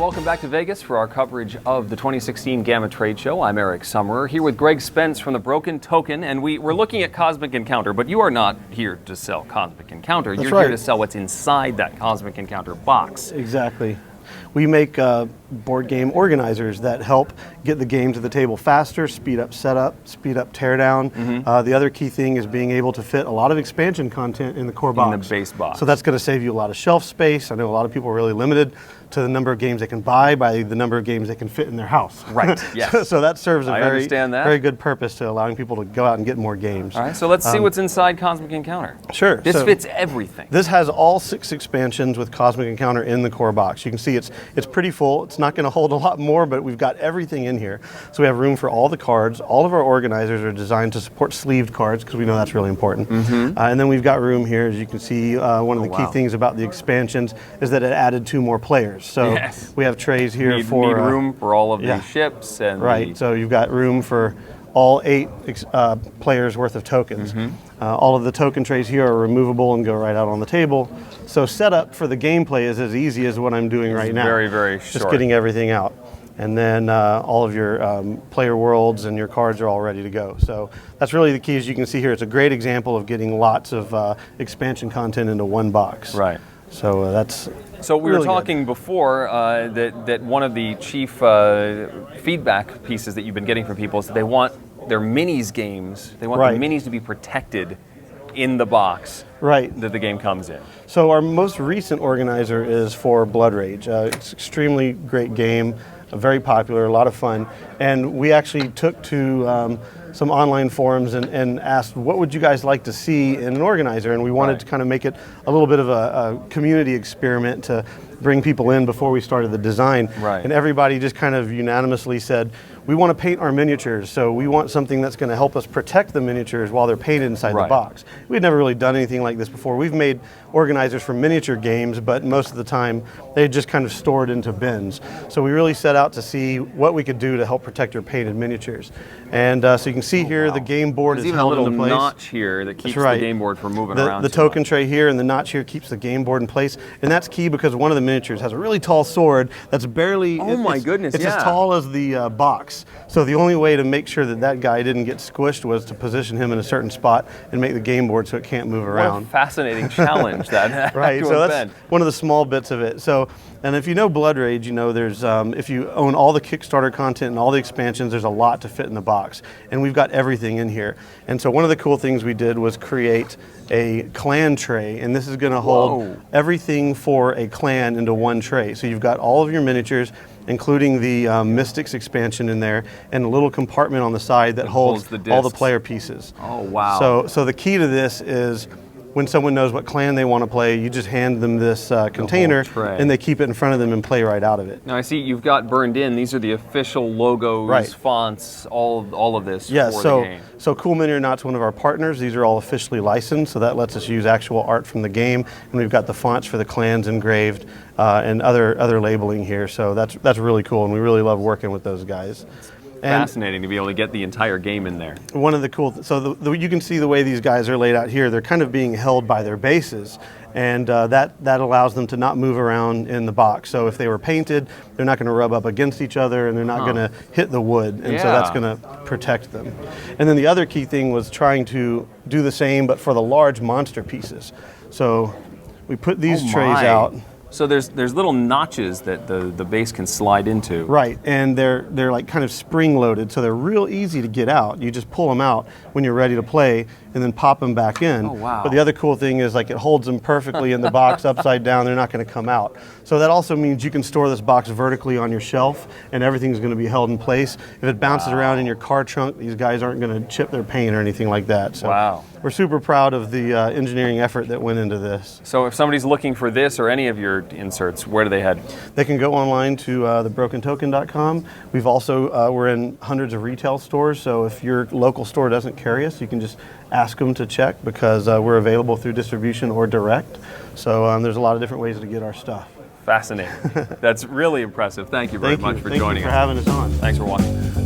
welcome back to Vegas for our coverage of the 2016 GAMA Trade Show. I'm Eric Summerer, here with Greg Spence from the Broken Token, and we're looking at Cosmic Encounter, but you are not here to sell Cosmic Encounter. That's You're right. here to sell what's inside that Cosmic Encounter box. Exactly. We make board game organizers that help get the game to the table faster, speed up setup, speed up teardown. The other key thing is being able to fit a lot of expansion content in the core box. In the base box. So that's going to save you a lot of shelf space. I know a lot of people are really limited to the number of games they can buy by the number of games they can fit in their house. Right, yes. So that serves a understand very good purpose to allowing people to go out and get more games. All right, so let's see what's inside Cosmic Encounter. Sure. This fits everything. This has all 6 expansions with Cosmic Encounter in the core box. You can see it's pretty full. It's not going to hold a lot more, but we've got everything in here. So we have room for all the cards. All of our organizers are designed to support sleeved cards because we know that's really important. And then we've got room here, as you can see. One of the key things about the expansions is that it added 2 more players. So we have trays here need for room for all of these ships, and so you've got room for all 8 players worth of tokens. All of the token trays here are removable and go right out on the table. So setup for the gameplay is as easy as what I'm doing right now. Very, very short. Just getting everything out. And then all of your player worlds and your cards are all ready to go. So that's really the key. As you can see here, it's a great example of getting lots of expansion content into one box. Right. So that's So we really were talking good. before that one of the chief feedback pieces that you've been getting from people is that they want their minis games, they want the minis to be protected in the box that the game comes in. So our most recent organizer is for Blood Rage. It's an extremely great game, very popular, a lot of fun. And we actually took to some online forums and asked, what would you guys like to see in an organizer? And we wanted to kind of make it a little bit of a community experiment to bring people in before we started the design. And everybody just kind of unanimously said, we want to paint our miniatures, so we want something that's going to help us protect the miniatures while they're painted inside the box. We'd never really done anything like this before. We've made organizers for miniature games, but most of the time they just kind of stored into bins. So we really set out to see what we could do to help protect your painted miniatures. And so you can see here the game board is held into place. There's even a little notch here that keeps the game board from moving around. The token tray here and the notch here keeps the game board in place. And that's key because one of the miniatures has a really tall sword that's barely, it's as tall as the box. So the only way to make sure that that guy didn't get squished was to position him in a certain spot and make the game board so it can't move around. What a fascinating challenge that right, so that's one of the small bits of it. So, and if you know Blood Rage, you know there's, if you own all the Kickstarter content and all the expansions, there's a lot to fit in the box. And we've got everything in here. And so one of the cool things we did was create a clan tray, and this is going to hold everything for a clan into one tray. So you've got all of your miniatures, including the Mystics expansion in there, and a little compartment on the side that holds all the player pieces. Oh, wow. So the key to this is when someone knows what clan they want to play, you just hand them this container and they keep it in front of them and play right out of it. Now I see you've got burned in, these are the official logos, fonts, all of this for the game. So Cool Mini or Not's one of our partners. These are all officially licensed, so that lets us use actual art from the game. And we've got the fonts for the clans engraved and other labeling here. So that's really cool, and we really love working with those guys. Fascinating to be able to get the entire game in there. One of the cool, you can see the way these guys are laid out here. They're kind of being held by their bases, and that allows them to not move around in the box. So if they were painted, they're not going to rub up against each other, and they're not going to hit the wood, and so that's going to protect them. And then the other key thing was trying to do the same, but for the large monster pieces. So we put these trays out. So there's little notches that the base can slide into. Right, and they're like kind of spring loaded, so they're real easy to get out. You just pull them out when you're ready to play and then pop them back in. Oh, wow. But the other cool thing is like it holds them perfectly in the box upside down. They're not going to come out. So that also means you can store this box vertically on your shelf and everything's going to be held in place. If it bounces around in your car trunk, these guys aren't going to chip their paint or anything like that. So we're super proud of the engineering effort that went into this. So if somebody's looking for this or any of your inserts, where do they head? They can go online to thebrokentoken.com. We've also, we're in hundreds of retail stores, so if your local store doesn't carry us, you can just ask them to check because we're available through distribution or direct. So there's a lot of different ways to get our stuff. Fascinating. That's really impressive. Thank you very much for joining us. Thank you for having us on. Thanks for watching.